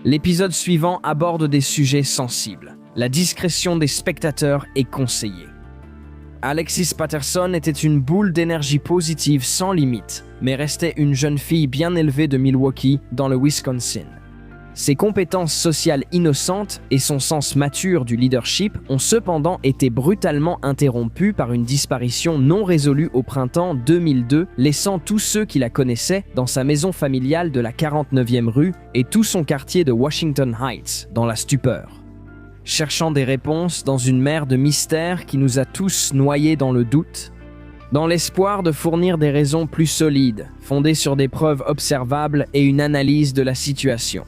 L'épisode suivant aborde des sujets sensibles. La discrétion des spectateurs est conseillée. Alexis Patterson était une boule d'énergie positive sans limite, mais restait une jeune fille bien élevée de Milwaukee, dans le Wisconsin. Ses compétences sociales innocentes et son sens mature du leadership ont cependant été brutalement interrompues par une disparition non résolue au printemps 2002, laissant tous ceux qui la connaissaient dans sa maison familiale de la 49e rue et tout son quartier de Washington Heights dans la stupeur. Cherchant des réponses dans une mer de mystères qui nous a tous noyés dans le doute, dans l'espoir de fournir des raisons plus solides, fondées sur des preuves observables et une analyse de la situation.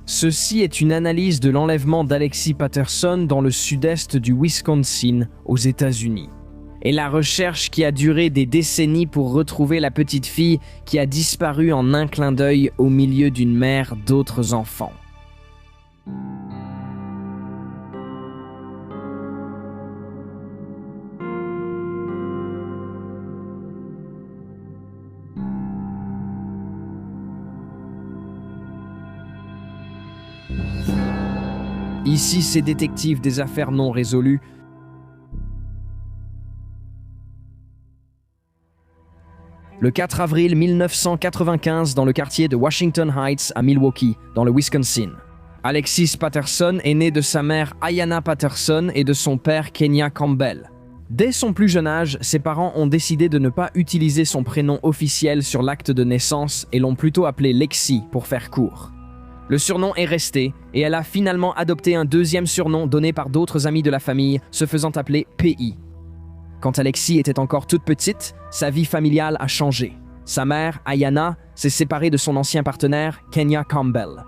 Ceci est une analyse de l'enlèvement d'Alexis Patterson dans le sud-est du Wisconsin, aux États-Unis. Et la recherche qui a duré des décennies pour retrouver la petite fille qui a disparu en un clin d'œil au milieu d'une mer d'autres enfants. Ici, ces détectives des affaires non résolues. Le 4 avril 1995, dans le quartier de Washington Heights à Milwaukee, dans le Wisconsin. Alexis Patterson est né de sa mère Ayanna Patterson et de son père Kenya Campbell. Dès son plus jeune âge, ses parents ont décidé de ne pas utiliser son prénom officiel sur l'acte de naissance et l'ont plutôt appelé Lexi pour faire court. Le surnom est resté et elle a finalement adopté un deuxième surnom donné par d'autres amis de la famille, se faisant appeler PI. Quand Alexis était encore toute petite, sa vie familiale a changé. Sa mère, Ayanna, s'est séparée de son ancien partenaire, Kenya Campbell.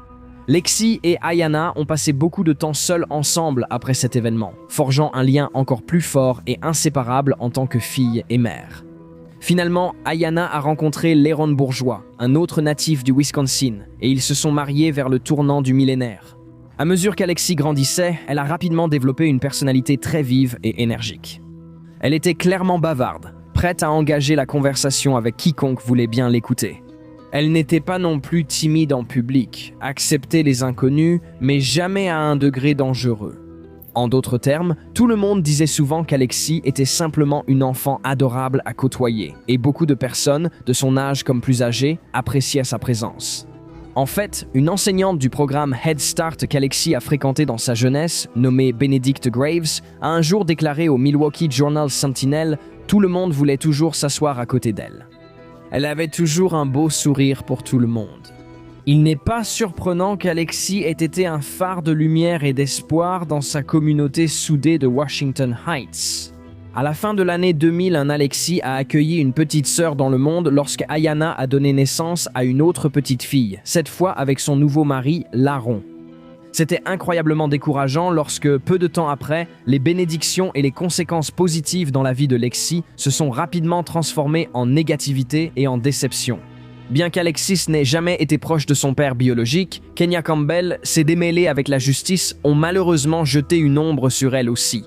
Lexi et Ayanna ont passé beaucoup de temps seuls ensemble après cet événement, forgeant un lien encore plus fort et inséparable en tant que fille et mère. Finalement, Ayanna a rencontré Léron Bourgeois, un autre natif du Wisconsin, et ils se sont mariés vers le tournant du millénaire. À mesure qu'Alexis grandissait, elle a rapidement développé une personnalité très vive et énergique. Elle était clairement bavarde, prête à engager la conversation avec quiconque voulait bien l'écouter. Elle n'était pas non plus timide en public, acceptait les inconnus, mais jamais à un degré dangereux. En d'autres termes, tout le monde disait souvent qu'Alexis était simplement une enfant adorable à côtoyer, et beaucoup de personnes, de son âge comme plus âgées, appréciaient sa présence. En fait, une enseignante du programme Head Start qu'Alexis a fréquenté dans sa jeunesse, nommée Benedict Graves, a un jour déclaré au Milwaukee Journal Sentinel « Tout le monde voulait toujours s'asseoir à côté d'elle ». Elle avait toujours un beau sourire pour tout le monde. Il n'est pas surprenant qu'Alexis ait été un phare de lumière et d'espoir dans sa communauté soudée de Washington Heights. À la fin de l'année 2000, un Alexis a accueilli une petite sœur dans le monde lorsque Ayanna a donné naissance à une autre petite fille, cette fois avec son nouveau mari, Laron. C'était incroyablement décourageant lorsque, peu de temps après, les bénédictions et les conséquences positives dans la vie de Lexi se sont rapidement transformées en négativité et en déception. Bien qu'Alexis n'ait jamais été proche de son père biologique, Kenya Campbell, ses démêlés avec la justice ont malheureusement jeté une ombre sur elle aussi.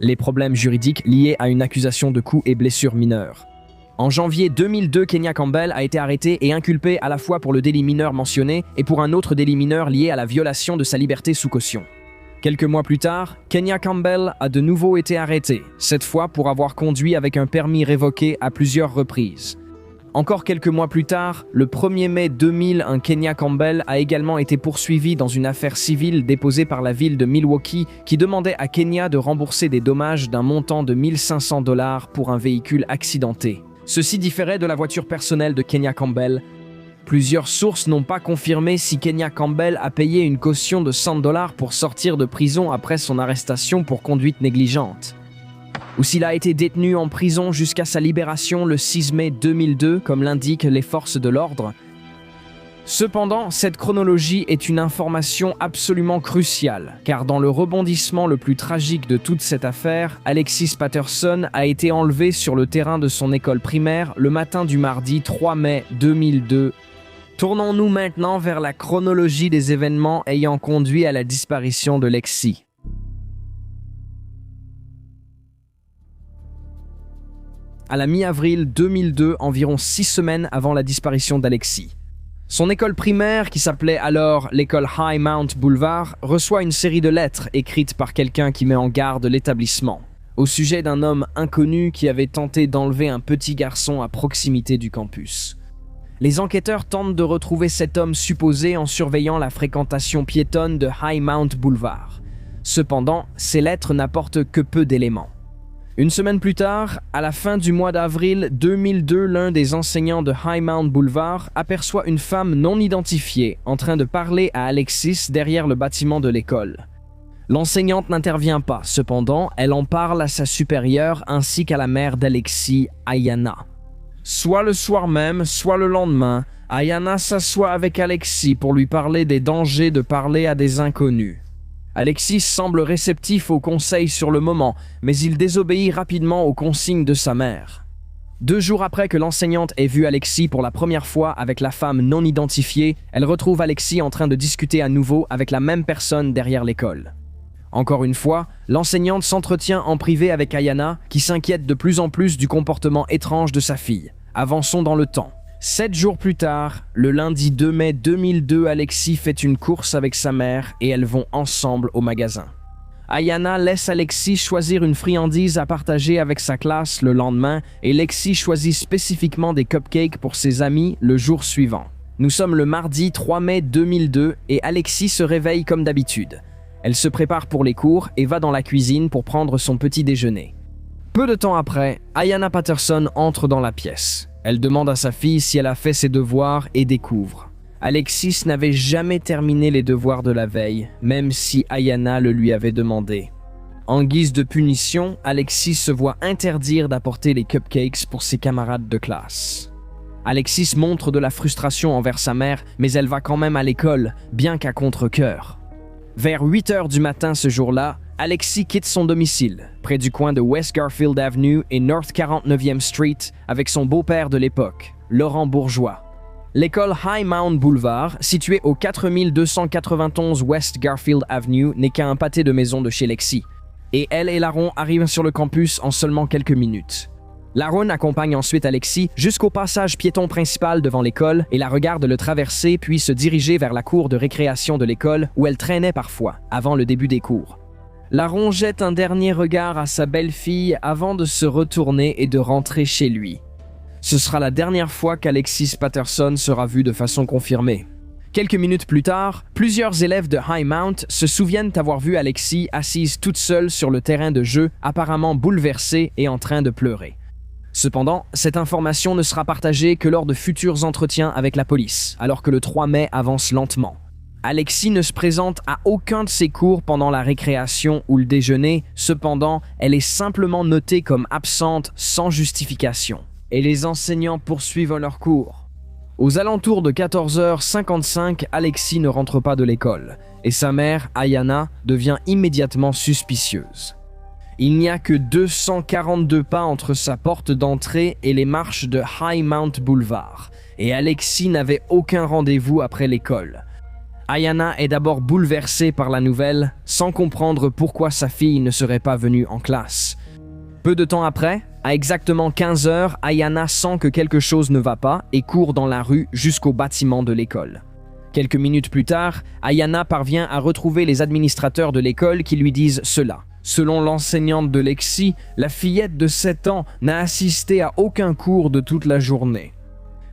Les problèmes juridiques liés à une accusation de coups et blessures mineures. En janvier 2002, Kenya Campbell a été arrêtée et inculpée à la fois pour le délit mineur mentionné et pour un autre délit mineur lié à la violation de sa liberté sous caution. Quelques mois plus tard, Kenya Campbell a de nouveau été arrêtée, cette fois pour avoir conduit avec un permis révoqué à plusieurs reprises. Encore quelques mois plus tard, le 1er mai 2000, un Kenya Campbell a également été poursuivi dans une affaire civile déposée par la ville de Milwaukee qui demandait à Kenya de rembourser des dommages d'un montant de $1 500 pour un véhicule accidenté. Ceci différait de la voiture personnelle de Kenya Campbell. Plusieurs sources n'ont pas confirmé si Kenya Campbell a payé une caution de $100 pour sortir de prison après son arrestation pour conduite négligente, ou s'il a été détenu en prison jusqu'à sa libération le 6 mai 2002, comme l'indiquent les forces de l'ordre. Cependant, cette chronologie est une information absolument cruciale, car dans le rebondissement le plus tragique de toute cette affaire, Alexis Patterson a été enlevé sur le terrain de son école primaire le matin du mardi 3 mai 2002. Tournons-nous maintenant vers la chronologie des événements ayant conduit à la disparition de Lexi. À la mi-avril 2002, environ 6 semaines avant la disparition d'Alexis. Son école primaire, qui s'appelait alors l'école High Mount Boulevard, reçoit une série de lettres écrites par quelqu'un qui met en garde l'établissement, au sujet d'un homme inconnu qui avait tenté d'enlever un petit garçon à proximité du campus. Les enquêteurs tentent de retrouver cet homme supposé en surveillant la fréquentation piétonne de High Mount Boulevard. Cependant, ces lettres n'apportent que peu d'éléments. Une semaine plus tard, à la fin du mois d'avril 2002, l'un des enseignants de High Mount Boulevard aperçoit une femme non identifiée en train de parler à Alexis derrière le bâtiment de l'école. L'enseignante n'intervient pas, cependant, elle en parle à sa supérieure ainsi qu'à la mère d'Alexis, Ayana. Soit le soir même, soit le lendemain, Ayana s'assoit avec Alexis pour lui parler des dangers de parler à des inconnus. Alexis semble réceptif aux conseils sur le moment, mais il désobéit rapidement aux consignes de sa mère. 2 jours après que l'enseignante ait vu Alexis pour la première fois avec la femme non identifiée, elle retrouve Alexis en train de discuter à nouveau avec la même personne derrière l'école. Encore une fois, l'enseignante s'entretient en privé avec Ayana, qui s'inquiète de plus en plus du comportement étrange de sa fille. Avançons dans le temps. 7 jours plus tard, le lundi 2 mai 2002, Alexis fait une course avec sa mère et elles vont ensemble au magasin. Ayana laisse Alexis choisir une friandise à partager avec sa classe le lendemain et Lexi choisit spécifiquement des cupcakes pour ses amis le jour suivant. Nous sommes le mardi 3 mai 2002 et Alexis se réveille comme d'habitude. Elle se prépare pour les cours et va dans la cuisine pour prendre son petit déjeuner. Peu de temps après, Ayana Patterson entre dans la pièce. Elle demande à sa fille si elle a fait ses devoirs et découvre. Alexis n'avait jamais terminé les devoirs de la veille, même si Ayana le lui avait demandé. En guise de punition, Alexis se voit interdire d'apporter les cupcakes pour ses camarades de classe. Alexis montre de la frustration envers sa mère, mais elle va quand même à l'école, bien qu'à contre-cœur. Vers 8h du matin ce jour-là, Alexis quitte son domicile, près du coin de West Garfield Avenue et North 49e Street, avec son beau-père de l'époque, Laurent Bourgeois. L'école High Mount Boulevard, située au 4291 West Garfield Avenue, n'est qu'à un pâté de maison de chez Lexi. Et elle et Laron arrivent sur le campus en seulement quelques minutes. Laron accompagne ensuite Alexis jusqu'au passage piéton principal devant l'école et la regarde le traverser puis se diriger vers la cour de récréation de l'école où elle traînait parfois, avant le début des cours. Laron jette un dernier regard à sa belle-fille avant de se retourner et de rentrer chez lui. Ce sera la dernière fois qu'Alexis Patterson sera vu de façon confirmée. Quelques minutes plus tard, plusieurs élèves de High Mount se souviennent avoir vu Alexis assise toute seule sur le terrain de jeu, apparemment bouleversée et en train de pleurer. Cependant, cette information ne sera partagée que lors de futurs entretiens avec la police, alors que le 3 mai avance lentement. Alexis ne se présente à aucun de ses cours pendant la récréation ou le déjeuner, cependant, elle est simplement notée comme absente sans justification. Et les enseignants poursuivent leurs cours. Aux alentours de 14h55, Alexis ne rentre pas de l'école, et sa mère, Ayana, devient immédiatement suspicieuse. Il n'y a que 242 pas entre sa porte d'entrée et les marches de High Mount Boulevard, et Alexis n'avait aucun rendez-vous après l'école. Ayana est d'abord bouleversée par la nouvelle, sans comprendre pourquoi sa fille ne serait pas venue en classe. Peu de temps après, à exactement 15h, Ayana sent que quelque chose ne va pas et court dans la rue jusqu'au bâtiment de l'école. Quelques minutes plus tard, Ayana parvient à retrouver les administrateurs de l'école qui lui disent cela. Selon l'enseignante de Lexi, la fillette de 7 ans n'a assisté à aucun cours de toute la journée.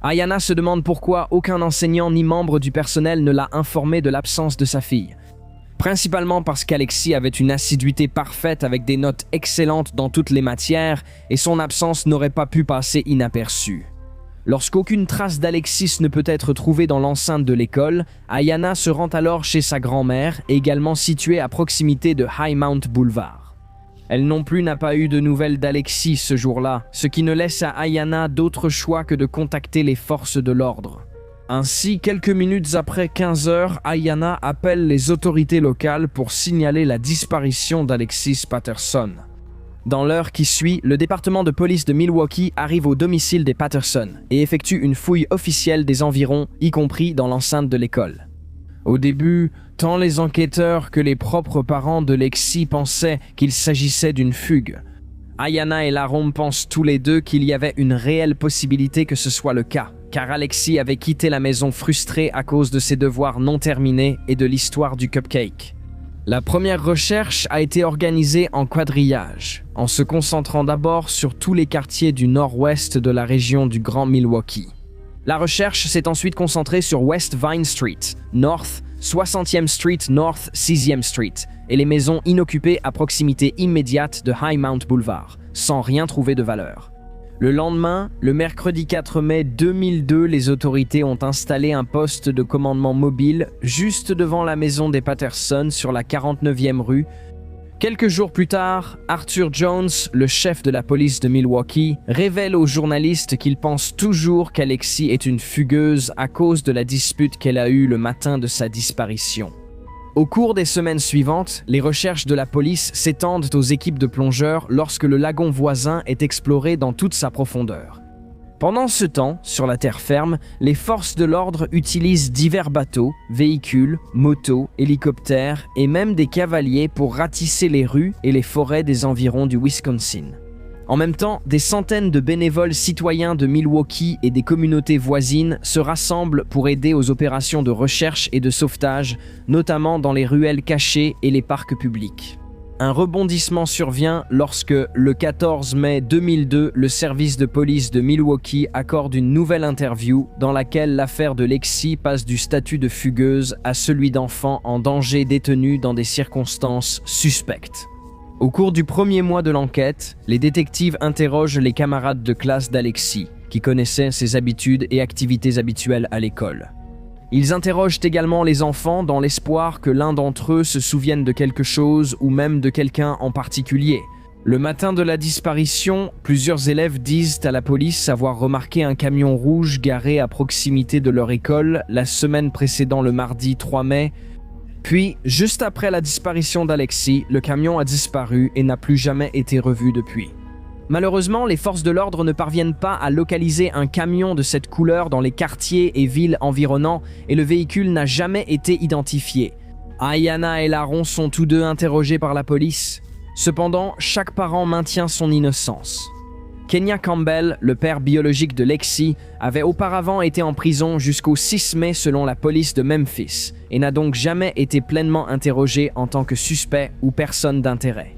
Ayana se demande pourquoi aucun enseignant ni membre du personnel ne l'a informée de l'absence de sa fille. Principalement parce qu'Alexis avait une assiduité parfaite avec des notes excellentes dans toutes les matières et son absence n'aurait pas pu passer inaperçue. Lorsqu'aucune trace d'Alexis ne peut être trouvée dans l'enceinte de l'école, Ayana se rend alors chez sa grand-mère, également située à proximité de High Mount Boulevard. Elle non plus n'a pas eu de nouvelles d'Alexis ce jour-là, ce qui ne laisse à Ayana d'autre choix que de contacter les forces de l'ordre. Ainsi, quelques minutes après 15h, Ayana appelle les autorités locales pour signaler la disparition d'Alexis Patterson. Dans l'heure qui suit, le département de police de Milwaukee arrive au domicile des Patterson et effectue une fouille officielle des environs, y compris dans l'enceinte de l'école. Au début, tant les enquêteurs que les propres parents de Lexi pensaient qu'il s'agissait d'une fugue. Ayana et Laron pensent tous les deux qu'il y avait une réelle possibilité que ce soit le cas, car Alexis avait quitté la maison frustré à cause de ses devoirs non terminés et de l'histoire du cupcake. La première recherche a été organisée en quadrillage, en se concentrant d'abord sur tous les quartiers du nord-ouest de la région du Grand Milwaukee. La recherche s'est ensuite concentrée sur West Vine Street, North 60e Street, North 6e Street, et les maisons inoccupées à proximité immédiate de High Mount Boulevard, sans rien trouver de valeur. Le lendemain, le mercredi 4 mai 2002, les autorités ont installé un poste de commandement mobile juste devant la maison des Patterson sur la 49e rue. Quelques jours plus tard, Arthur Jones, le chef de la police de Milwaukee, révèle aux journalistes qu'il pense toujours qu'Alexis est une fugueuse à cause de la dispute qu'elle a eue le matin de sa disparition. Au cours des semaines suivantes, les recherches de la police s'étendent aux équipes de plongeurs lorsque le lagon voisin est exploré dans toute sa profondeur. Pendant ce temps, sur la terre ferme, les forces de l'ordre utilisent divers bateaux, véhicules, motos, hélicoptères et même des cavaliers pour ratisser les rues et les forêts des environs du Wisconsin. En même temps, des centaines de bénévoles citoyens de Milwaukee et des communautés voisines se rassemblent pour aider aux opérations de recherche et de sauvetage, notamment dans les ruelles cachées et les parcs publics. Un rebondissement survient lorsque, le 14 mai 2002, le service de police de Milwaukee accorde une nouvelle interview dans laquelle l'affaire de Lexi passe du statut de fugueuse à celui d'enfant en danger détenu dans des circonstances suspectes. Au cours du premier mois de l'enquête, les détectives interrogent les camarades de classe d'Alexis, qui connaissaient ses habitudes et activités habituelles à l'école. Ils interrogent également les enfants dans l'espoir que l'un d'entre eux se souvienne de quelque chose ou même de quelqu'un en particulier. Le matin de la disparition, plusieurs élèves disent à la police avoir remarqué un camion rouge garé à proximité de leur école la semaine précédant le mardi 3 mai. Puis, juste après la disparition d'Alexis, le camion a disparu et n'a plus jamais été revu depuis. Malheureusement, les forces de l'ordre ne parviennent pas à localiser un camion de cette couleur dans les quartiers et villes environnants et le véhicule n'a jamais été identifié. Ayanna et Laron sont tous deux interrogés par la police. Cependant, chaque parent maintient son innocence. Kenya Campbell, le père biologique de Lexi, avait auparavant été en prison jusqu'au 6 mai selon la police de Memphis et n'a donc jamais été pleinement interrogé en tant que suspect ou personne d'intérêt.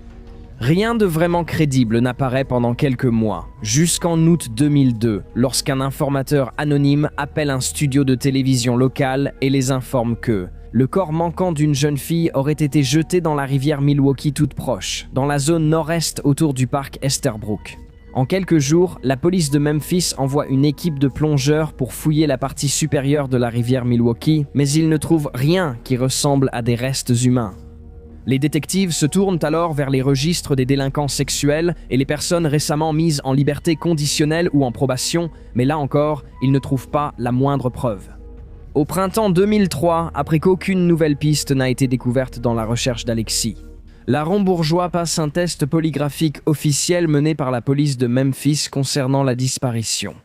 Rien de vraiment crédible n'apparaît pendant quelques mois, jusqu'en août 2002, lorsqu'un informateur anonyme appelle un studio de télévision local et les informe que le corps manquant d'une jeune fille aurait été jeté dans la rivière Milwaukee toute proche, dans la zone nord-est autour du parc Esterbrook. En quelques jours, la police de Memphis envoie une équipe de plongeurs pour fouiller la partie supérieure de la rivière Milwaukee, mais ils ne trouvent rien qui ressemble à des restes humains. Les détectives se tournent alors vers les registres des délinquants sexuels et les personnes récemment mises en liberté conditionnelle ou en probation, mais là encore, ils ne trouvent pas la moindre preuve. Au printemps 2003, après qu'aucune nouvelle piste n'a été découverte dans la recherche d'Alexis, Laron Bourgeois passe un test polygraphique officiel mené par la police de Memphis concernant la disparition.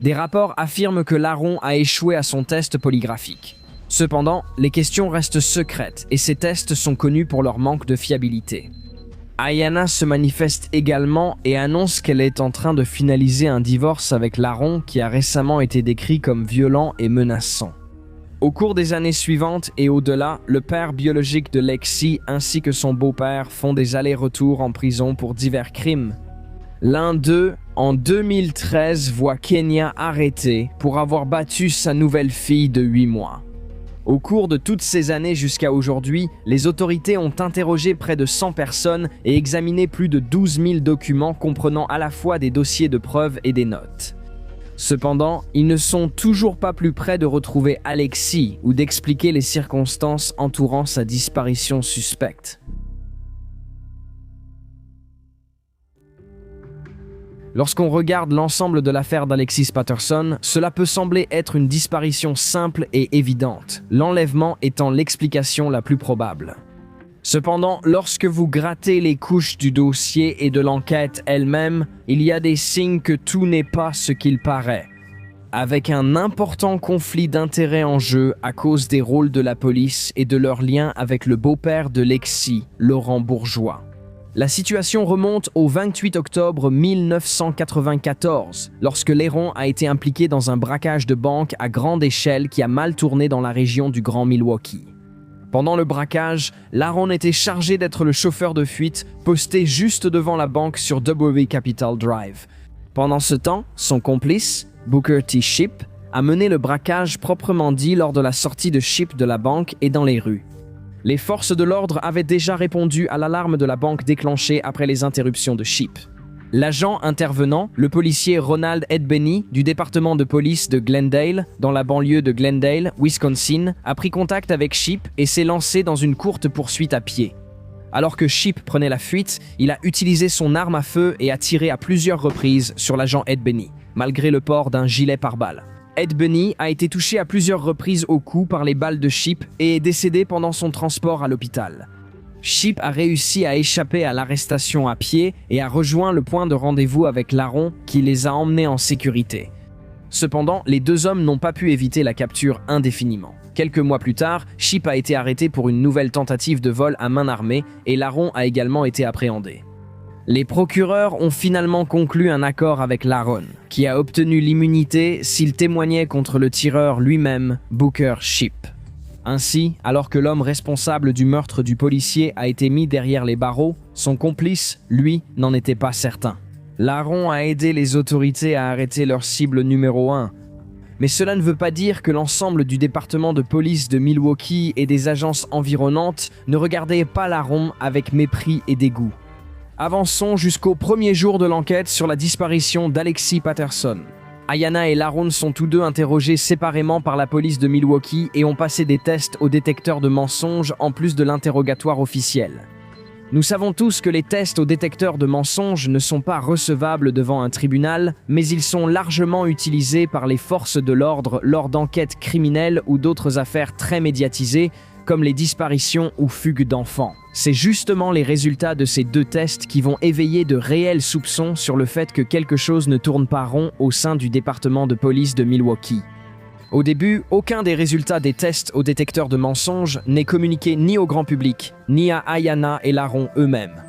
Des rapports affirment que Laron a échoué à son test polygraphique. Cependant, les questions restent secrètes et ces tests sont connus pour leur manque de fiabilité. Ayanna se manifeste également et annonce qu'elle est en train de finaliser un divorce avec Laron qui a récemment été décrit comme violent et menaçant. Au cours des années suivantes et au-delà, le père biologique de Lexi ainsi que son beau-père font des allers-retours en prison pour divers crimes. L'un d'eux, en 2013, voit Kenya arrêtée pour avoir battu sa nouvelle fille de 8 mois. Au cours de toutes ces années jusqu'à aujourd'hui, les autorités ont interrogé près de 100 personnes et examiné plus de 12 000 documents comprenant à la fois des dossiers de preuves et des notes. Cependant, ils ne sont toujours pas plus près de retrouver Alexis ou d'expliquer les circonstances entourant sa disparition suspecte. Lorsqu'on regarde l'ensemble de l'affaire d'Alexis Patterson, cela peut sembler être une disparition simple et évidente, l'enlèvement étant l'explication la plus probable. Cependant, lorsque vous grattez les couches du dossier et de l'enquête elle-même, il y a des signes que tout n'est pas ce qu'il paraît. Avec un important conflit d'intérêts en jeu à cause des rôles de la police et de leur lien avec le beau-père de Lexi, Laurent Bourgeois. La situation remonte au 28 octobre 1994, lorsque Léron a été impliqué dans un braquage de banque à grande échelle qui a mal tourné dans la région du Grand Milwaukee. Pendant le braquage, Laron était chargé d'être le chauffeur de fuite, posté juste devant la banque sur W Capital Drive. Pendant ce temps, son complice, Booker T. Shipp, a mené le braquage proprement dit lors de la sortie de Shipp de la banque et dans les rues. Les forces de l'ordre avaient déjà répondu à l'alarme de la banque déclenchée après les interruptions de Shipp. L'agent intervenant, le policier Ronald Edbenny du département de police de Glendale, dans la banlieue de Glendale, Wisconsin, a pris contact avec Shipp et s'est lancé dans une courte poursuite à pied. Alors que Shipp prenait la fuite, il a utilisé son arme à feu et a tiré à plusieurs reprises sur l'agent Edbenny, malgré le port d'un gilet pare-balles. Edbenny a été touché à plusieurs reprises au cou par les balles de Shipp et est décédé pendant son transport à l'hôpital. Shipp a réussi à échapper à l'arrestation à pied et a rejoint le point de rendez-vous avec Laron qui les a emmenés en sécurité. Cependant, les deux hommes n'ont pas pu éviter la capture indéfiniment. Quelques mois plus tard, Shipp a été arrêté pour une nouvelle tentative de vol à main armée et Laron a également été appréhendé. Les procureurs ont finalement conclu un accord avec Laron, qui a obtenu l'immunité s'il témoignait contre le tireur lui-même, Booker Shipp. Ainsi, alors que l'homme responsable du meurtre du policier a été mis derrière les barreaux, son complice, lui, n'en était pas certain. Laron a aidé les autorités à arrêter leur cible numéro 1. Mais cela ne veut pas dire que l'ensemble du département de police de Milwaukee et des agences environnantes ne regardaient pas Laron avec mépris et dégoût. Avançons jusqu'au premier jour de l'enquête sur la disparition d'Alexis Patterson. Ayanna et Laron sont tous deux interrogés séparément par la police de Milwaukee et ont passé des tests au détecteur de mensonges en plus de l'interrogatoire officiel. Nous savons tous que les tests au détecteur de mensonges ne sont pas recevables devant un tribunal, mais ils sont largement utilisés par les forces de l'ordre lors d'enquêtes criminelles ou d'autres affaires très médiatisées, comme les disparitions ou fugues d'enfants. C'est justement les résultats de ces deux tests qui vont éveiller de réels soupçons sur le fait que quelque chose ne tourne pas rond au sein du département de police de Milwaukee. Au début, aucun des résultats des tests au détecteur de mensonges n'est communiqué ni au grand public, ni à Ayanna et Laron eux-mêmes.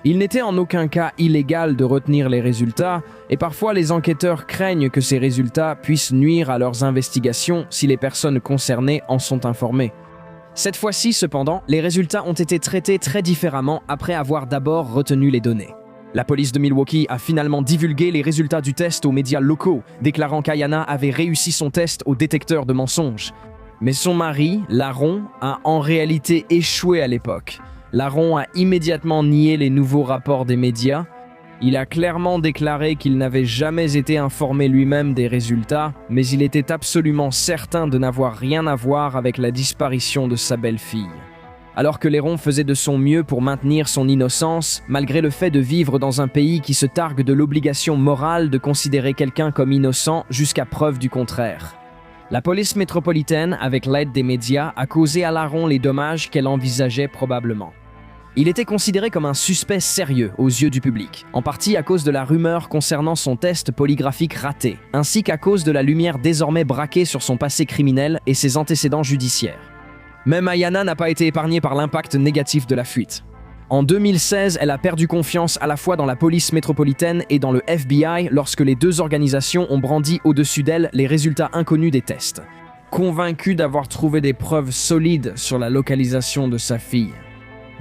Il n'était en aucun cas illégal de retenir les résultats, et parfois les enquêteurs craignent que ces résultats puissent nuire à leurs investigations si les personnes concernées en sont informées. Cette fois-ci, cependant, les résultats ont été traités très différemment après avoir d'abord retenu les données. La police de Milwaukee a finalement divulgué les résultats du test aux médias locaux, déclarant qu'Ayanna avait réussi son test au détecteur de mensonges. Mais son mari, Laron, a en réalité échoué à l'époque. Laron a immédiatement nié les nouveaux rapports des médias. Il a clairement déclaré qu'il n'avait jamais été informé lui-même des résultats, mais il était absolument certain de n'avoir rien à voir avec la disparition de sa belle-fille. Alors que Léron faisait de son mieux pour maintenir son innocence, malgré le fait de vivre dans un pays qui se targue de l'obligation morale de considérer quelqu'un comme innocent jusqu'à preuve du contraire. La police métropolitaine, avec l'aide des médias, a causé à Laron les dommages qu'elle envisageait probablement. Il était considéré comme un suspect sérieux aux yeux du public, en partie à cause de la rumeur concernant son test polygraphique raté, ainsi qu'à cause de la lumière désormais braquée sur son passé criminel et ses antécédents judiciaires. Même Ayanna n'a pas été épargnée par l'impact négatif de la fuite. En 2016, elle a perdu confiance à la fois dans la police métropolitaine et dans le FBI lorsque les deux organisations ont brandi au-dessus d'elle les résultats inconnus des tests. Convaincue d'avoir trouvé des preuves solides sur la localisation de sa fille.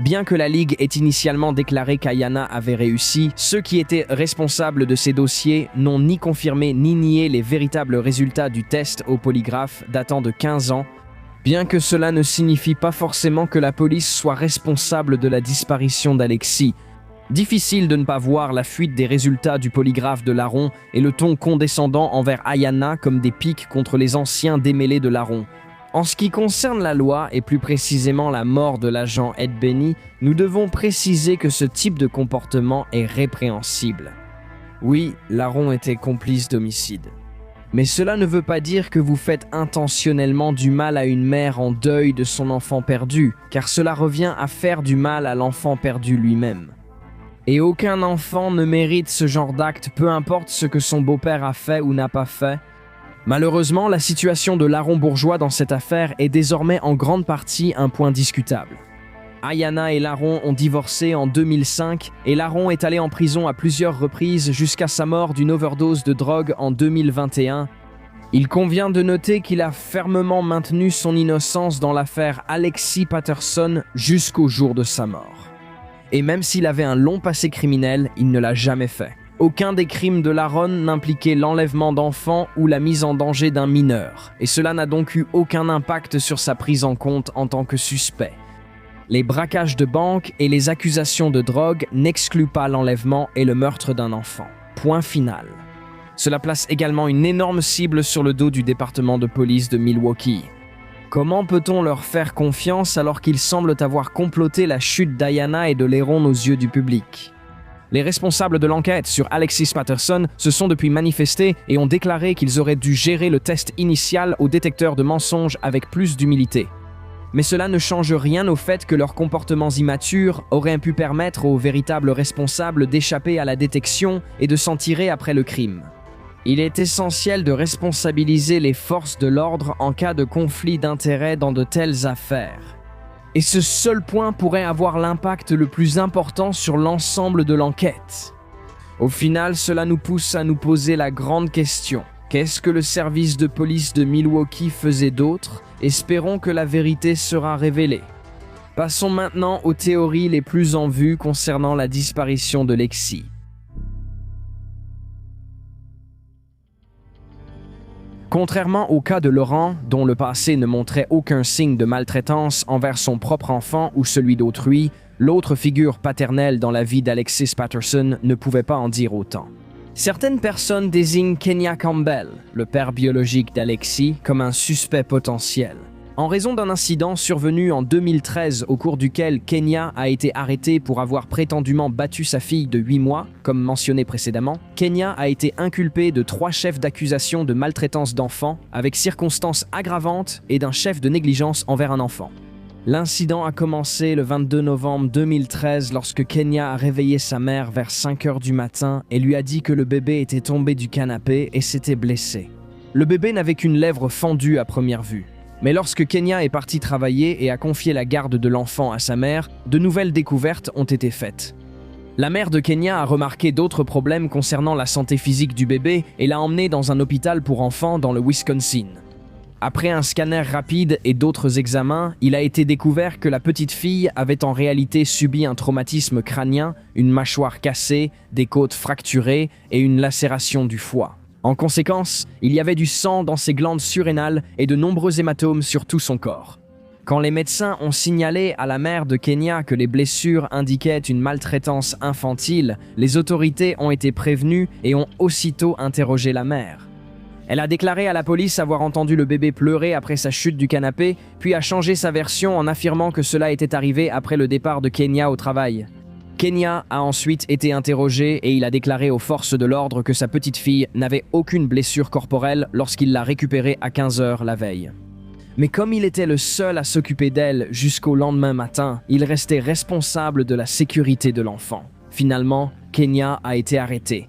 Bien que la Ligue ait initialement déclaré qu'Ayanna avait réussi, ceux qui étaient responsables de ces dossiers n'ont ni confirmé ni nié les véritables résultats du test au polygraphe datant de 15 ans, bien que cela ne signifie pas forcément que la police soit responsable de la disparition d'Alexis. Difficile de ne pas voir la fuite des résultats du polygraphe de Laron et le ton condescendant envers Ayanna comme des piques contre les anciens démêlés de Laron. En ce qui concerne la loi, et plus précisément la mort de l'agent Edbenny, nous devons préciser que ce type de comportement est répréhensible. Oui, Laron était complice d'homicide. Mais cela ne veut pas dire que vous faites intentionnellement du mal à une mère en deuil de son enfant perdu, car cela revient à faire du mal à l'enfant perdu lui-même. Et aucun enfant ne mérite ce genre d'acte, peu importe ce que son beau-père a fait ou n'a pas fait. Malheureusement, la situation de Laron Bourgeois dans cette affaire est désormais en grande partie un point discutable. Ayanna et Laron ont divorcé en 2005 et Laron est allé en prison à plusieurs reprises jusqu'à sa mort d'une overdose de drogue en 2021. Il convient de noter qu'il a fermement maintenu son innocence dans l'affaire Alexis Patterson jusqu'au jour de sa mort. Et même s'il avait un long passé criminel, il ne l'a jamais fait. Aucun des crimes de Laron n'impliquait l'enlèvement d'enfants ou la mise en danger d'un mineur, et cela n'a donc eu aucun impact sur sa prise en compte en tant que suspect. Les braquages de banque et les accusations de drogue n'excluent pas l'enlèvement et le meurtre d'un enfant. Point final. Cela place également une énorme cible sur le dos du département de police de Milwaukee. Comment peut-on leur faire confiance alors qu'ils semblent avoir comploté la chute d'Ayanna et de Laron aux yeux du public? Les responsables de l'enquête sur Alexis Patterson se sont depuis manifestés et ont déclaré qu'ils auraient dû gérer le test initial au détecteur de mensonges avec plus d'humilité. Mais cela ne change rien au fait que leurs comportements immatures auraient pu permettre aux véritables responsables d'échapper à la détection et de s'en tirer après le crime. Il est essentiel de responsabiliser les forces de l'ordre en cas de conflit d'intérêts dans de telles affaires. Et ce seul point pourrait avoir l'impact le plus important sur l'ensemble de l'enquête. Au final, cela nous pousse à nous poser la grande question. Qu'est-ce que le service de police de Milwaukee faisait d'autre? Espérons que la vérité sera révélée. Passons maintenant aux théories les plus en vue concernant la disparition de Lexi. Contrairement au cas de Laurent, dont le passé ne montrait aucun signe de maltraitance envers son propre enfant ou celui d'autrui, l'autre figure paternelle dans la vie d'Alexis Patterson ne pouvait pas en dire autant. Certaines personnes désignent Kenya Campbell, le père biologique d'Alexis, comme un suspect potentiel. En raison d'un incident survenu en 2013 au cours duquel Kenya a été arrêté pour avoir prétendument battu sa fille de 8 mois, comme mentionné précédemment, Kenya a été inculpé de 3 chefs d'accusation de maltraitance d'enfants avec circonstances aggravantes et d'un chef de négligence envers un enfant. L'incident a commencé le 22 novembre 2013 lorsque Kenya a réveillé sa mère vers 5 heures du matin et lui a dit que le bébé était tombé du canapé et s'était blessé. Le bébé n'avait qu'une lèvre fendue à première vue. Mais lorsque Kenya est partie travailler et a confié la garde de l'enfant à sa mère, de nouvelles découvertes ont été faites. La mère de Kenya a remarqué d'autres problèmes concernant la santé physique du bébé et l'a emmené dans un hôpital pour enfants dans le Wisconsin. Après un scanner rapide et d'autres examens, il a été découvert que la petite fille avait en réalité subi un traumatisme crânien, une mâchoire cassée, des côtes fracturées et une lacération du foie. En conséquence, il y avait du sang dans ses glandes surrénales et de nombreux hématomes sur tout son corps. Quand les médecins ont signalé à la mère de Kenya que les blessures indiquaient une maltraitance infantile, les autorités ont été prévenues et ont aussitôt interrogé la mère. Elle a déclaré à la police avoir entendu le bébé pleurer après sa chute du canapé, puis a changé sa version en affirmant que cela était arrivé après le départ de Kenya au travail. Kenya a ensuite été interrogé et il a déclaré aux forces de l'ordre que sa petite fille n'avait aucune blessure corporelle lorsqu'il l'a récupérée à 15 heures la veille. Mais comme il était le seul à s'occuper d'elle jusqu'au lendemain matin, il restait responsable de la sécurité de l'enfant. Finalement, Kenya a été arrêté.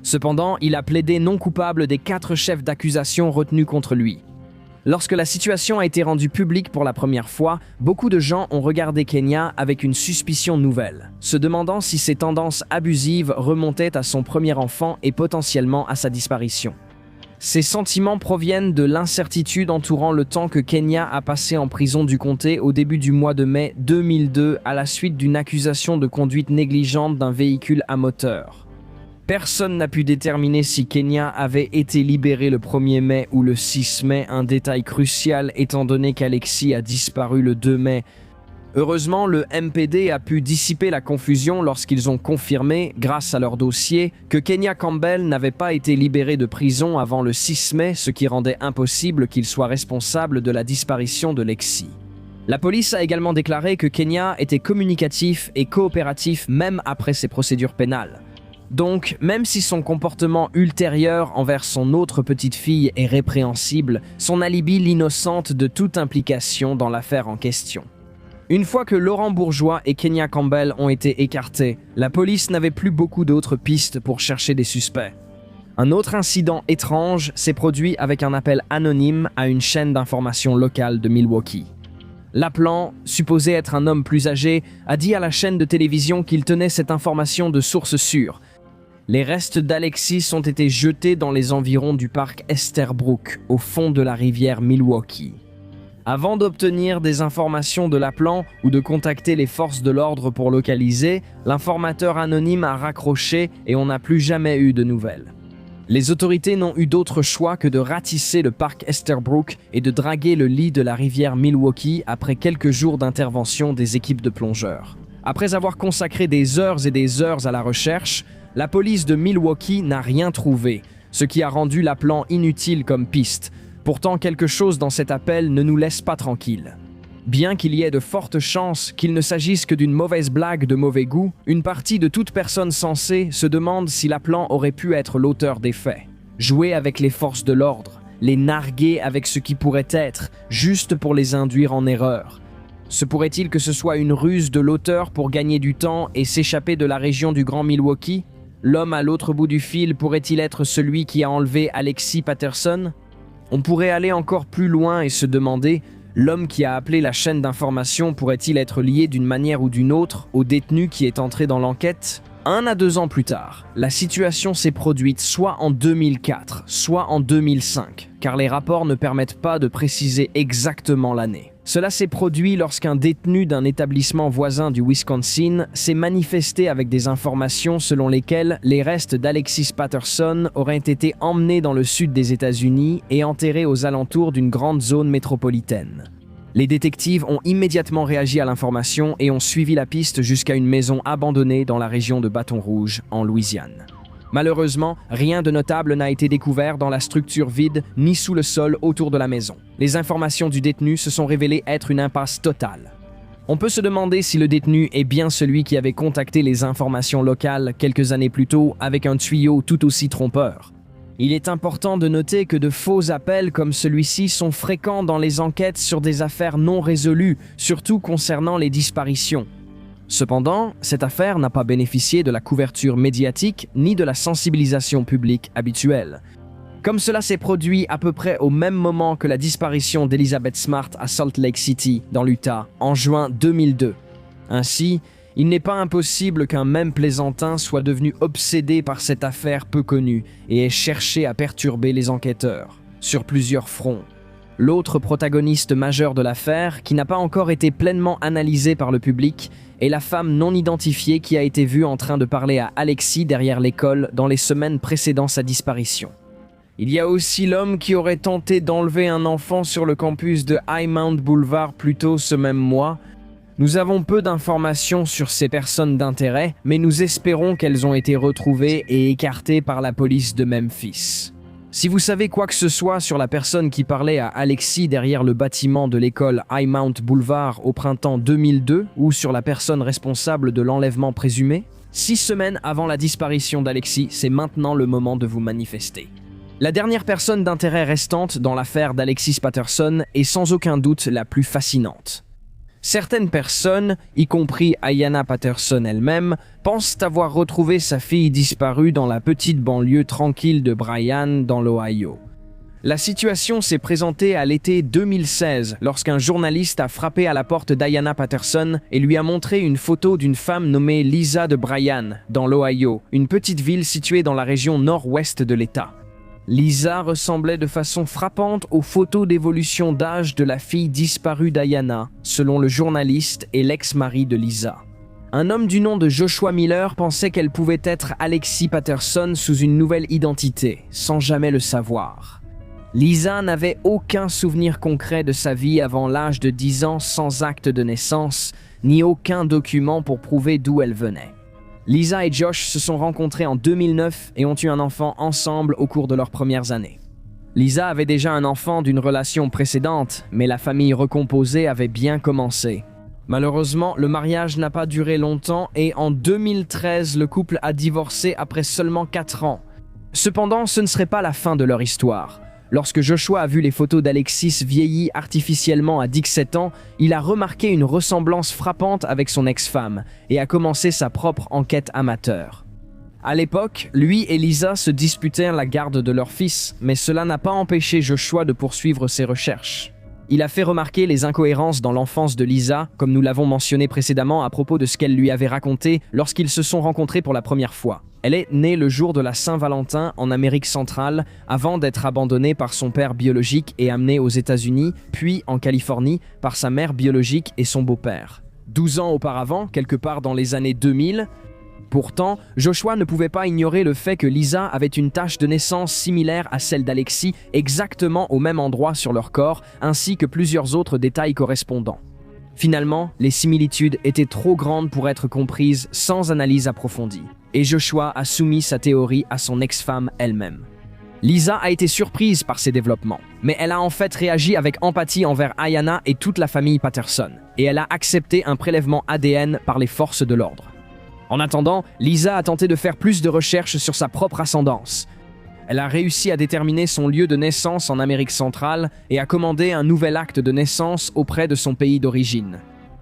Cependant, il a plaidé non coupable des 4 chefs d'accusation retenus contre lui. Lorsque la situation a été rendue publique pour la première fois, beaucoup de gens ont regardé Kenya avec une suspicion nouvelle, se demandant si ses tendances abusives remontaient à son premier enfant et potentiellement à sa disparition. Ces sentiments proviennent de l'incertitude entourant le temps que Kenya a passé en prison du comté au début du mois de mai 2002 à la suite d'une accusation de conduite négligente d'un véhicule à moteur. Personne n'a pu déterminer si Kenya avait été libéré le 1er mai ou le 6 mai, un détail crucial étant donné qu'Alexis a disparu le 2 mai. Heureusement, le MPD a pu dissiper la confusion lorsqu'ils ont confirmé, grâce à leur dossier, que Kenya Campbell n'avait pas été libéré de prison avant le 6 mai, ce qui rendait impossible qu'il soit responsable de la disparition de Lexi. La police a également déclaré que Kenya était communicatif et coopératif même après ses procédures pénales. Donc, même si son comportement ultérieur envers son autre petite fille est répréhensible, son alibi l'innocente de toute implication dans l'affaire en question. Une fois que Laurent Bourgeois et Kenya Campbell ont été écartés, la police n'avait plus beaucoup d'autres pistes pour chercher des suspects. Un autre incident étrange s'est produit avec un appel anonyme à une chaîne d'information locale de Milwaukee. Laplan, supposé être un homme plus âgé, a dit à la chaîne de télévision qu'il tenait cette information de source sûre. Les restes d'Alexis ont été jetés dans les environs du parc Esterbrook, au fond de la rivière Milwaukee. Avant d'obtenir des informations de Laplan ou de contacter les forces de l'ordre pour localiser, l'informateur anonyme a raccroché et on n'a plus jamais eu de nouvelles. Les autorités n'ont eu d'autre choix que de ratisser le parc Esterbrook et de draguer le lit de la rivière Milwaukee après quelques jours d'intervention des équipes de plongeurs. Après avoir consacré des heures et des heures à la recherche, la police de Milwaukee n'a rien trouvé, ce qui a rendu Laplan inutile comme piste. Pourtant, quelque chose dans cet appel ne nous laisse pas tranquilles. Bien qu'il y ait de fortes chances qu'il ne s'agisse que d'une mauvaise blague de mauvais goût, une partie de toute personne sensée se demande si Laplan aurait pu être l'auteur des faits. Jouer avec les forces de l'ordre, les narguer avec ce qui pourrait être, juste pour les induire en erreur. Se pourrait-il que ce soit une ruse de l'auteur pour gagner du temps et s'échapper de la région du Grand Milwaukee? L'homme à l'autre bout du fil pourrait-il être celui qui a enlevé Alexis Patterson? On pourrait aller encore plus loin et se demander, l'homme qui a appelé la chaîne d'information pourrait-il être lié d'une manière ou d'une autre au détenu qui est entré dans l'enquête? 1 à 2 ans plus tard, la situation s'est produite soit en 2004, soit en 2005, car les rapports ne permettent pas de préciser exactement l'année. Cela s'est produit lorsqu'un détenu d'un établissement voisin du Wisconsin s'est manifesté avec des informations selon lesquelles les restes d'Alexis Patterson auraient été emmenés dans le sud des États-Unis et enterrés aux alentours d'une grande zone métropolitaine. Les détectives ont immédiatement réagi à l'information et ont suivi la piste jusqu'à une maison abandonnée dans la région de Baton Rouge, en Louisiane. Malheureusement, rien de notable n'a été découvert dans la structure vide ni sous le sol autour de la maison. Les informations du détenu se sont révélées être une impasse totale. On peut se demander si le détenu est bien celui qui avait contacté les informations locales quelques années plus tôt avec un tuyau tout aussi trompeur. Il est important de noter que de faux appels comme celui-ci sont fréquents dans les enquêtes sur des affaires non résolues, surtout concernant les disparitions. Cependant, cette affaire n'a pas bénéficié de la couverture médiatique ni de la sensibilisation publique habituelle. Comme cela s'est produit à peu près au même moment que la disparition d'Elizabeth Smart à Salt Lake City, dans l'Utah, en juin 2002. Ainsi, il n'est pas impossible qu'un même plaisantin soit devenu obsédé par cette affaire peu connue et ait cherché à perturber les enquêteurs, sur plusieurs fronts. L'autre protagoniste majeur de l'affaire, qui n'a pas encore été pleinement analysée par le public, est la femme non identifiée qui a été vue en train de parler à Alexis derrière l'école dans les semaines précédant sa disparition. Il y a aussi l'homme qui aurait tenté d'enlever un enfant sur le campus de Highmount Boulevard plus tôt ce même mois. Nous avons peu d'informations sur ces personnes d'intérêt, mais nous espérons qu'elles ont été retrouvées et écartées par la police de Memphis. Si vous savez quoi que ce soit sur la personne qui parlait à Alexis derrière le bâtiment de l'école Highmount Boulevard au printemps 2002 ou sur la personne responsable de l'enlèvement présumé, 6 semaines avant la disparition d'Alexis, c'est maintenant le moment de vous manifester. La dernière personne d'intérêt restante dans l'affaire d'Alexis Patterson est sans aucun doute la plus fascinante. Certaines personnes, y compris Ayanna Patterson elle-même, pensent avoir retrouvé sa fille disparue dans la petite banlieue tranquille de Bryan, dans l'Ohio. La situation s'est présentée à l'été 2016 lorsqu'un journaliste a frappé à la porte d'Ayanna Patterson et lui a montré une photo d'une femme nommée Lisa de Bryan, dans l'Ohio, une petite ville située dans la région nord-ouest de l'État. Lisa ressemblait de façon frappante aux photos d'évolution d'âge de la fille disparue d'Ayanna, selon le journaliste et l'ex-mari de Lisa. Un homme du nom de Joshua Miller pensait qu'elle pouvait être Alexis Patterson sous une nouvelle identité, sans jamais le savoir. Lisa n'avait aucun souvenir concret de sa vie avant l'âge de 10 ans sans acte de naissance, ni aucun document pour prouver d'où elle venait. Lisa et Josh se sont rencontrés en 2009 et ont eu un enfant ensemble au cours de leurs premières années. Lisa avait déjà un enfant d'une relation précédente, mais la famille recomposée avait bien commencé. Malheureusement, le mariage n'a pas duré longtemps et en 2013, le couple a divorcé après seulement 4 ans. Cependant, ce ne serait pas la fin de leur histoire. Lorsque Joshua a vu les photos d'Alexis vieilli artificiellement à 17 ans, il a remarqué une ressemblance frappante avec son ex-femme et a commencé sa propre enquête amateur. À l'époque, lui et Lisa se disputèrent la garde de leur fils, mais cela n'a pas empêché Joshua de poursuivre ses recherches. Il a fait remarquer les incohérences dans l'enfance de Lisa, comme nous l'avons mentionné précédemment à propos de ce qu'elle lui avait raconté lorsqu'ils se sont rencontrés pour la première fois. Elle est née le jour de la Saint-Valentin en Amérique centrale, avant d'être abandonnée par son père biologique et amenée aux États-Unis, puis en Californie par sa mère biologique et son beau-père. 12 ans auparavant, quelque part dans les années 2000, pourtant, Joshua ne pouvait pas ignorer le fait que Lisa avait une tache de naissance similaire à celle d'Alexis, exactement au même endroit sur leur corps, ainsi que plusieurs autres détails correspondants. Finalement, les similitudes étaient trop grandes pour être comprises sans analyse approfondie, et Joshua a soumis sa théorie à son ex-femme elle-même. Lisa a été surprise par ces développements, mais elle a en fait réagi avec empathie envers Ayanna et toute la famille Patterson, et elle a accepté un prélèvement ADN par les forces de l'ordre. En attendant, Lisa a tenté de faire plus de recherches sur sa propre ascendance. Elle a réussi à déterminer son lieu de naissance en Amérique centrale et a commandé un nouvel acte de naissance auprès de son pays d'origine.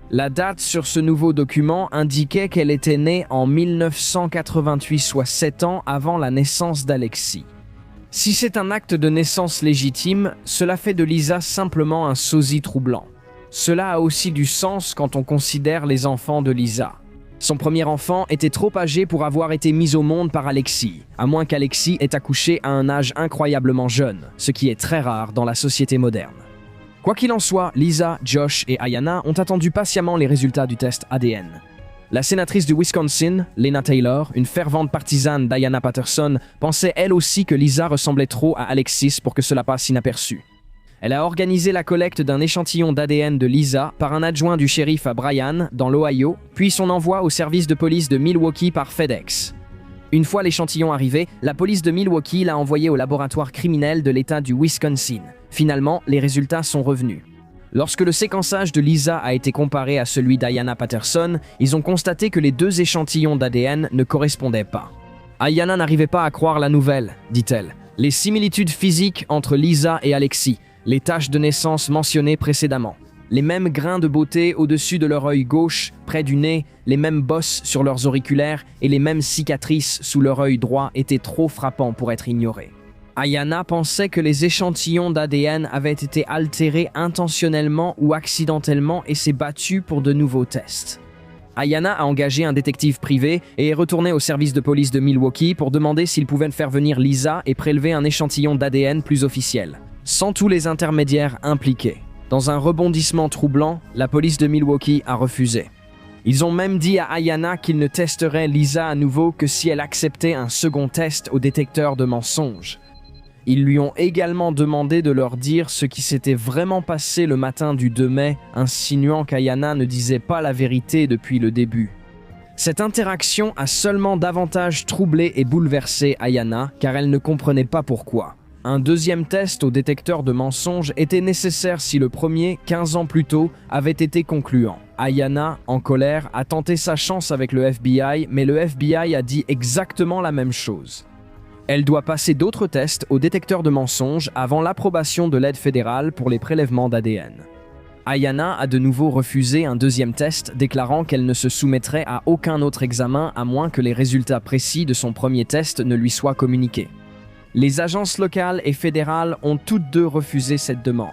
La date sur ce nouveau document indiquait qu'elle était née en 1988, soit 7 ans avant la naissance d'Alexis. Si c'est un acte de naissance légitime, cela fait de Lisa simplement un sosie troublant. Cela a aussi du sens quand on considère les enfants de Lisa. Son premier enfant était trop âgé pour avoir été mis au monde par Alexis, à moins qu'Alexis ait accouché à un âge incroyablement jeune, ce qui est très rare dans la société moderne. Quoi qu'il en soit, Lisa, Josh et Ayanna ont attendu patiemment les résultats du test ADN. La sénatrice du Wisconsin, Lena Taylor, une fervente partisane d'Ayanna Patterson, pensait elle aussi que Lisa ressemblait trop à Alexis pour que cela passe inaperçu. Elle a organisé la collecte d'un échantillon d'ADN de Lisa par un adjoint du shérif à Bryan, dans l'Ohio, puis son envoi au service de police de Milwaukee par FedEx. Une fois l'échantillon arrivé, la police de Milwaukee l'a envoyé au laboratoire criminel de l'État du Wisconsin. Finalement, les résultats sont revenus. Lorsque le séquençage de Lisa a été comparé à celui d'Ayanna Patterson, ils ont constaté que les deux échantillons d'ADN ne correspondaient pas. Ayanna n'arrivait pas à croire la nouvelle, dit-elle. Les similitudes physiques entre Lisa et Alexis, les taches de naissance mentionnées précédemment, les mêmes grains de beauté au-dessus de leur œil gauche, près du nez, les mêmes bosses sur leurs auriculaires et les mêmes cicatrices sous leur œil droit étaient trop frappants pour être ignorés. Ayanna pensait que les échantillons d'ADN avaient été altérés intentionnellement ou accidentellement et s'est battue pour de nouveaux tests. Ayanna a engagé un détective privé et est retournée au service de police de Milwaukee pour demander s'il pouvait faire venir Lisa et prélever un échantillon d'ADN plus officiel, sans tous les intermédiaires impliqués. Dans un rebondissement troublant, la police de Milwaukee a refusé. Ils ont même dit à Ayanna qu'ils ne testeraient Lisa à nouveau que si elle acceptait un second test au détecteur de mensonges. Ils lui ont également demandé de leur dire ce qui s'était vraiment passé le matin du 2 mai, insinuant qu'Ayanna ne disait pas la vérité depuis le début. Cette interaction a seulement davantage troublé et bouleversé Ayanna, car elle ne comprenait pas pourquoi. Un deuxième test au détecteur de mensonges était nécessaire si le premier, 15 ans plus tôt, avait été concluant. Ayanna, en colère, a tenté sa chance avec le FBI, mais le FBI a dit exactement la même chose. Elle doit passer d'autres tests au détecteur de mensonges avant l'approbation de l'aide fédérale pour les prélèvements d'ADN. Ayanna a de nouveau refusé un deuxième test, déclarant qu'elle ne se soumettrait à aucun autre examen à moins que les résultats précis de son premier test ne lui soient communiqués. Les agences locales et fédérales ont toutes deux refusé cette demande.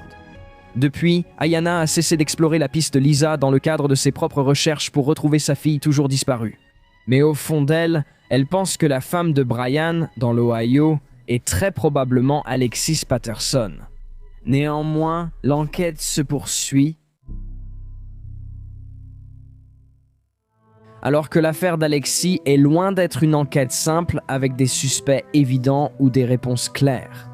Depuis, Ayanna a cessé d'explorer la piste de Lisa dans le cadre de ses propres recherches pour retrouver sa fille toujours disparue. Mais au fond d'elle, elle pense que la femme de Bryan, dans l'Ohio, est très probablement Alexis Patterson. Néanmoins, l'enquête se poursuit. Alors que l'affaire d'Alexis est loin d'être une enquête simple avec des suspects évidents ou des réponses claires.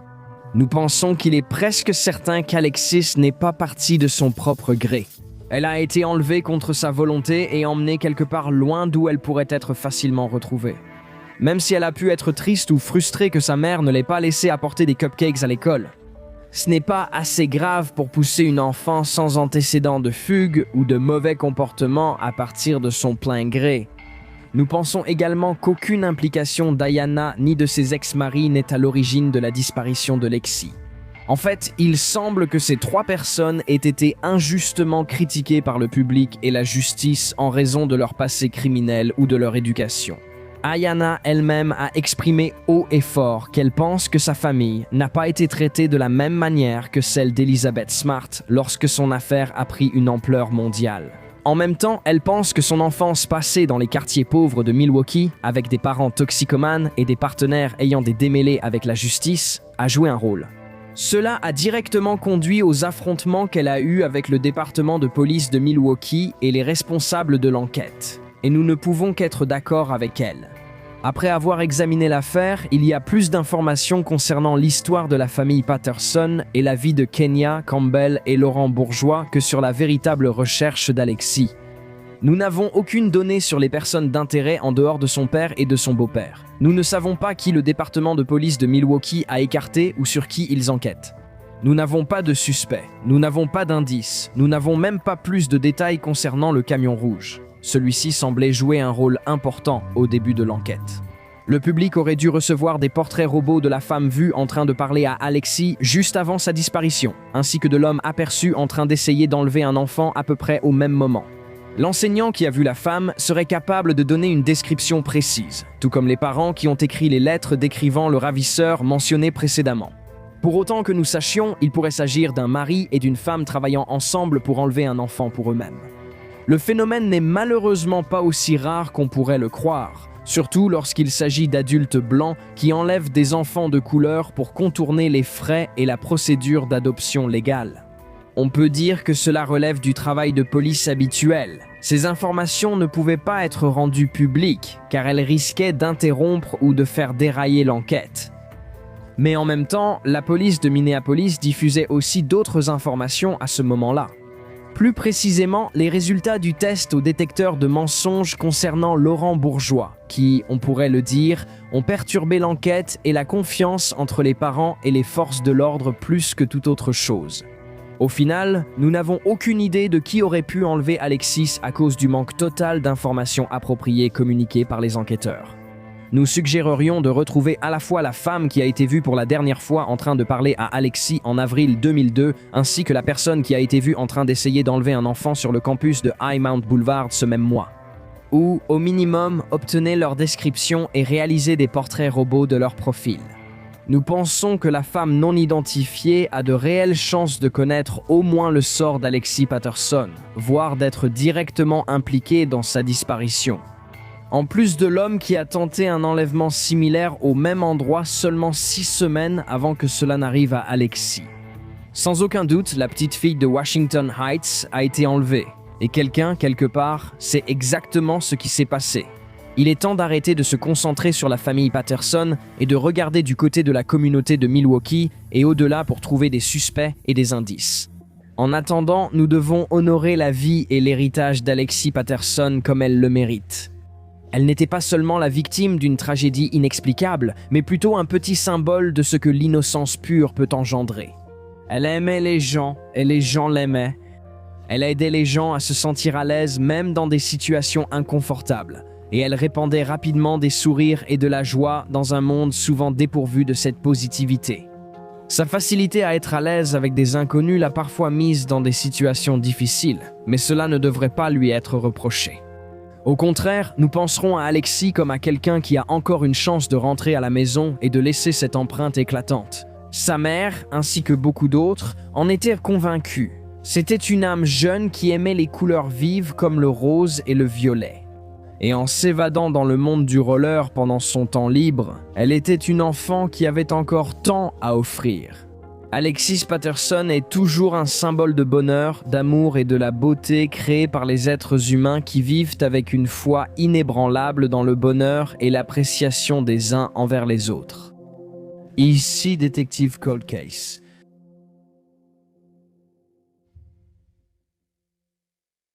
Nous pensons qu'il est presque certain qu'Alexis n'est pas partie de son propre gré. Elle a été enlevée contre sa volonté et emmenée quelque part loin d'où elle pourrait être facilement retrouvée. Même si elle a pu être triste ou frustrée que sa mère ne l'ait pas laissée apporter des cupcakes à l'école. Ce n'est pas assez grave pour pousser une enfant sans antécédent de fugue ou de mauvais comportement à partir de son plein gré. Nous pensons également qu'aucune implication d'Ayanna ni de ses ex-maris n'est à l'origine de la disparition de Lexi. En fait, il semble que ces trois personnes aient été injustement critiquées par le public et la justice en raison de leur passé criminel ou de leur éducation. Ayanna elle-même a exprimé haut et fort qu'elle pense que sa famille n'a pas été traitée de la même manière que celle d'Elizabeth Smart lorsque son affaire a pris une ampleur mondiale. En même temps, elle pense que son enfance passée dans les quartiers pauvres de Milwaukee, avec des parents toxicomanes et des partenaires ayant des démêlés avec la justice, a joué un rôle. Cela a directement conduit aux affrontements qu'elle a eus avec le département de police de Milwaukee et les responsables de l'enquête. Et nous ne pouvons qu'être d'accord avec elle. Après avoir examiné l'affaire, il y a plus d'informations concernant l'histoire de la famille Patterson et la vie de Kenya, Campbell et Laurent Bourgeois que sur la véritable recherche d'Alexis. Nous n'avons aucune donnée sur les personnes d'intérêt en dehors de son père et de son beau-père. Nous ne savons pas qui le département de police de Milwaukee a écarté ou sur qui ils enquêtent. Nous n'avons pas de suspects, nous n'avons pas d'indices, nous n'avons même pas plus de détails concernant le camion rouge. Celui-ci semblait jouer un rôle important au début de l'enquête. Le public aurait dû recevoir des portraits robots de la femme vue en train de parler à Alexis juste avant sa disparition, ainsi que de l'homme aperçu en train d'essayer d'enlever un enfant à peu près au même moment. L'enseignant qui a vu la femme serait capable de donner une description précise, tout comme les parents qui ont écrit les lettres décrivant le ravisseur mentionné précédemment. Pour autant que nous sachions, il pourrait s'agir d'un mari et d'une femme travaillant ensemble pour enlever un enfant pour eux-mêmes. Le phénomène n'est malheureusement pas aussi rare qu'on pourrait le croire, surtout lorsqu'il s'agit d'adultes blancs qui enlèvent des enfants de couleur pour contourner les frais et la procédure d'adoption légale. On peut dire que cela relève du travail de police habituel. Ces informations ne pouvaient pas être rendues publiques, car elles risquaient d'interrompre ou de faire dérailler l'enquête. Mais en même temps, la police de Minneapolis diffusait aussi d'autres informations à ce moment-là. Plus précisément, les résultats du test au détecteur de mensonges concernant Laurent Bourgeois, qui, on pourrait le dire, ont perturbé l'enquête et la confiance entre les parents et les forces de l'ordre plus que toute autre chose. Au final, nous n'avons aucune idée de qui aurait pu enlever Alexis à cause du manque total d'informations appropriées communiquées par les enquêteurs. Nous suggérerions de retrouver à la fois la femme qui a été vue pour la dernière fois en train de parler à Alexis en avril 2002, ainsi que la personne qui a été vue en train d'essayer d'enlever un enfant sur le campus de High Mount Boulevard ce même mois. Ou, au minimum, obtenez leur description et réalisez des portraits robots de leur profil. Nous pensons que la femme non identifiée a de réelles chances de connaître au moins le sort d'Alexis Patterson, voire d'être directement impliquée dans sa disparition. En plus de l'homme qui a tenté un enlèvement similaire au même endroit seulement 6 semaines avant que cela n'arrive à Alexis. Sans aucun doute, la petite fille de Washington Heights a été enlevée, et quelqu'un, quelque part, sait exactement ce qui s'est passé. Il est temps d'arrêter de se concentrer sur la famille Patterson et de regarder du côté de la communauté de Milwaukee et au-delà pour trouver des suspects et des indices. En attendant, nous devons honorer la vie et l'héritage d'Alexis Patterson comme elle le mérite. Elle n'était pas seulement la victime d'une tragédie inexplicable, mais plutôt un petit symbole de ce que l'innocence pure peut engendrer. Elle aimait les gens et les gens l'aimaient. Elle a aidé les gens à se sentir à l'aise même dans des situations inconfortables. Et elle répandait rapidement des sourires et de la joie dans un monde souvent dépourvu de cette positivité. Sa facilité à être à l'aise avec des inconnus l'a parfois mise dans des situations difficiles, mais cela ne devrait pas lui être reproché. Au contraire, nous penserons à Alexis comme à quelqu'un qui a encore une chance de rentrer à la maison et de laisser cette empreinte éclatante. Sa mère, ainsi que beaucoup d'autres, en étaient convaincus. C'était une âme jeune qui aimait les couleurs vives comme le rose et le violet. Et en s'évadant dans le monde du roller pendant son temps libre, elle était une enfant qui avait encore tant à offrir. Alexis Patterson est toujours un symbole de bonheur, d'amour et de la beauté créé par les êtres humains qui vivent avec une foi inébranlable dans le bonheur et l'appréciation des uns envers les autres. Ici Détective Cold Case.